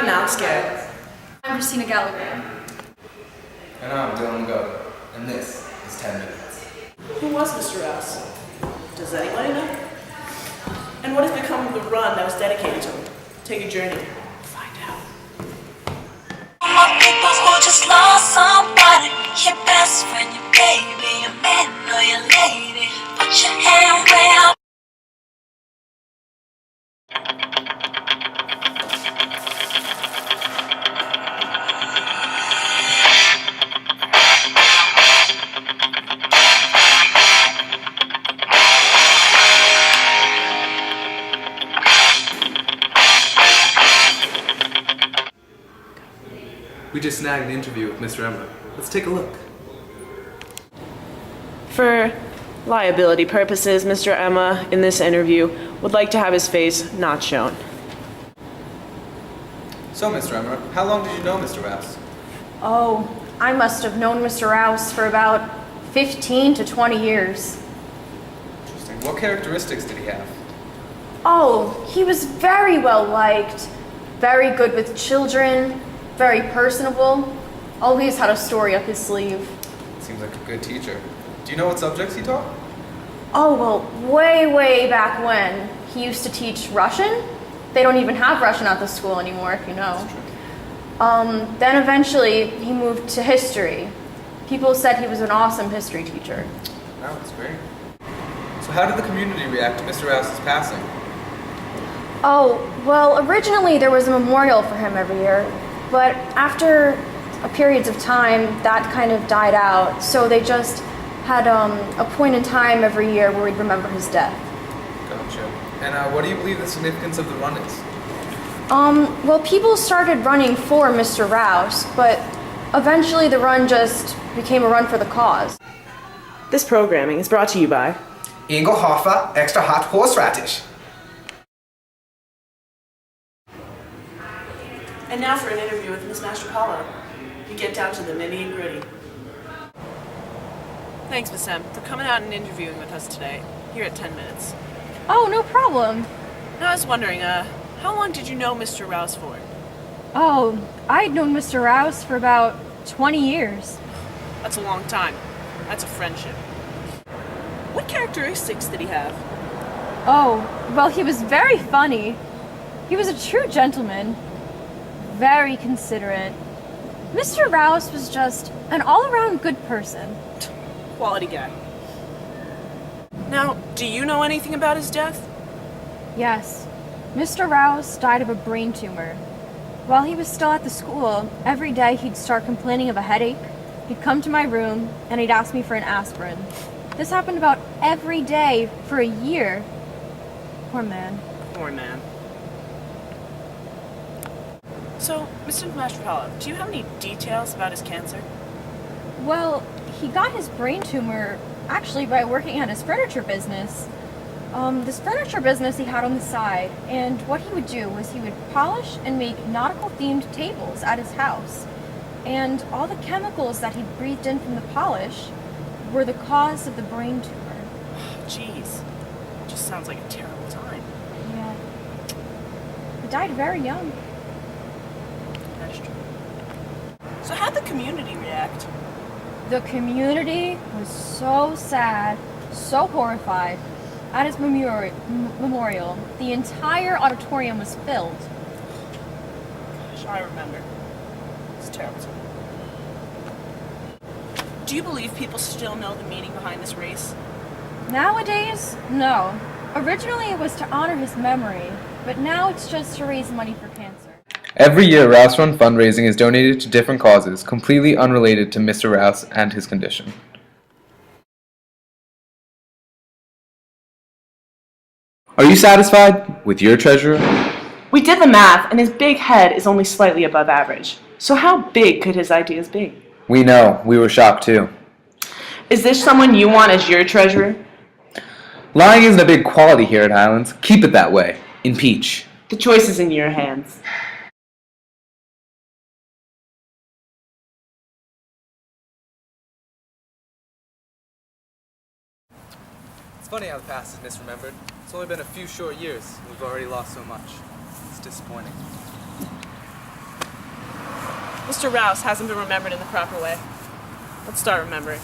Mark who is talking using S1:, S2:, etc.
S1: Now I'm scared.
S2: I'm Christina Gallagher.
S3: And I'm GallGarrMcGov, and this is 10 Minutes.
S1: Who was Mr. Rouse? Does anybody know? And what has become of the run that was dedicated to him? Take a journey. Find out.
S4: My people who just lost somebody, your best friend, your baby, your man or your lady. Put your hand way up.
S3: We just snagged an interview with Mr. Emma. Let's take a look.
S1: For liability purposes, Mr. Emma, in this interview, would like to have his face not shown.
S3: So, Mr. Emma, how long did you know Mr. Rouse?
S2: Oh, I must have known Mr. Rouse for about 15 to 20 years.
S3: Interesting. What characteristics did he have?
S2: Oh, he was very well liked, very good with children, very personable, always had a story up his sleeve.
S3: Seems like a good teacher. Do you know what subjects he taught?
S2: Oh, well, way back when, he used to teach Russian. They don't even have Russian at the school anymore, if you know.
S3: That's true.
S2: Then eventually, he moved to history. People said he was an awesome history teacher.
S3: Wow, that's great. So how did the community react to Mr. Rouse's passing?
S2: Oh, well, originally there was a memorial for him every year, but after periods of time, that kind of died out, so they just had a point in time every year where we'd remember his death.
S3: Gotcha. And what do you believe the significance of the run is?
S2: Well, people started running for Mr. Rouse, but eventually the run just became a run for the cause.
S1: This programming is brought to you by
S5: Engelhofer Extra Hot Horseradish.
S1: And now for an interview with Miss Mastropalo. You get down to the nitty and gritty. Thanks, Miss M, for coming out and interviewing with us today, here at 10 Minutes.
S2: Oh, no problem.
S1: Now, I was wondering, how long did you know Mr. Rouse for?
S2: Oh, I'd known Mr. Rouse for about 20 years.
S1: That's a long time. That's a friendship. What characteristics did he have?
S2: Oh, well, he was very funny. He was a true gentleman. Very considerate. Mr. Rouse was just an all-around good person.
S1: Quality guy. Now, do you know anything about his death?
S2: Yes. Mr. Rouse died of a brain tumor. While he was still at the school, every day he'd start complaining of a headache. He'd come to my room and he'd ask me for an aspirin. This happened about every day for a year. Poor man.
S1: Poor man. So, Mr. Mastropalo, do you have any details about his cancer?
S2: Well, he got his brain tumor actually by working at his furniture business. This furniture business he had on the side, and what he would do was he would polish and make nautical-themed tables at his house. And all the chemicals that he breathed in from the polish were the cause of the brain tumor.
S1: Jeez. Just sounds like a terrible time.
S2: Yeah. He died very young.
S1: That's true. So how'd the community react?
S2: The community was so sad, so horrified. At his memorial, the entire auditorium was filled.
S1: Gosh, I remember. It's terrible. Do you believe people still know the meaning behind this race?
S2: Nowadays, no. Originally it was to honor his memory, but now it's just to raise money for cancer.
S3: Every year, Rouse Run fundraising is donated to different causes, completely unrelated to Mr. Rouse and his condition. Are you satisfied with your treasurer?
S1: We did the math, and his big head is only slightly above average. So how big could his ideas be?
S3: We know. We were shocked too.
S1: Is this someone you want as your treasurer?
S3: Lying isn't a big quality here at Highlands. Keep it that way. Impeach.
S1: The choice is in your hands.
S3: It's funny how the past is misremembered. It's only been a few short years, and we've already lost so much. It's disappointing.
S1: Mr. Rouse hasn't been remembered in the proper way. Let's start remembering.